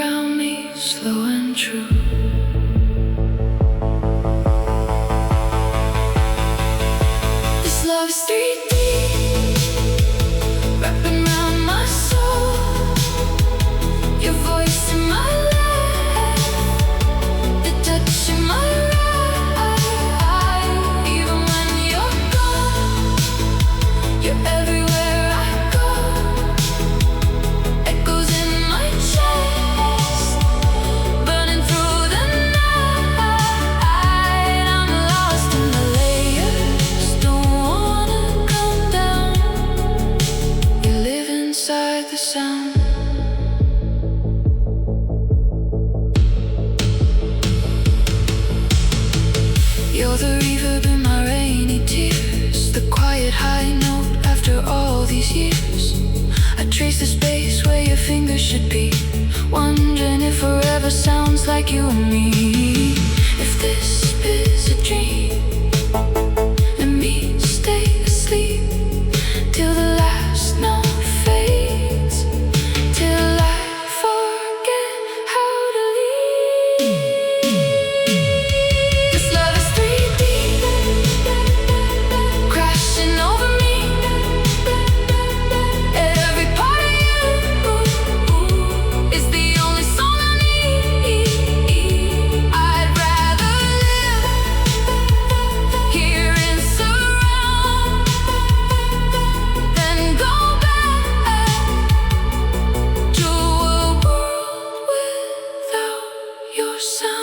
around me, slow and true. This love is 3D, wrapping around my soul. Your voice in my life, the touch in my right. Even when you're gone, you're everywhere I go. Echoes in my chest, burning through the night. I'm lost in the layers, don't wanna come down. You live inside the sound. You're the reverb in my rainy tears, the quiet high note after all these years. I trace the space where your fingers should be, wondering if forever sounds like you and me. If this is a dream, let me stay asleep till the last note fades, till I forget how to leave. This love is 3D, crashing over me. Every part of you is the only song I need. I'd rather live here in surround than go back to a world without your sound.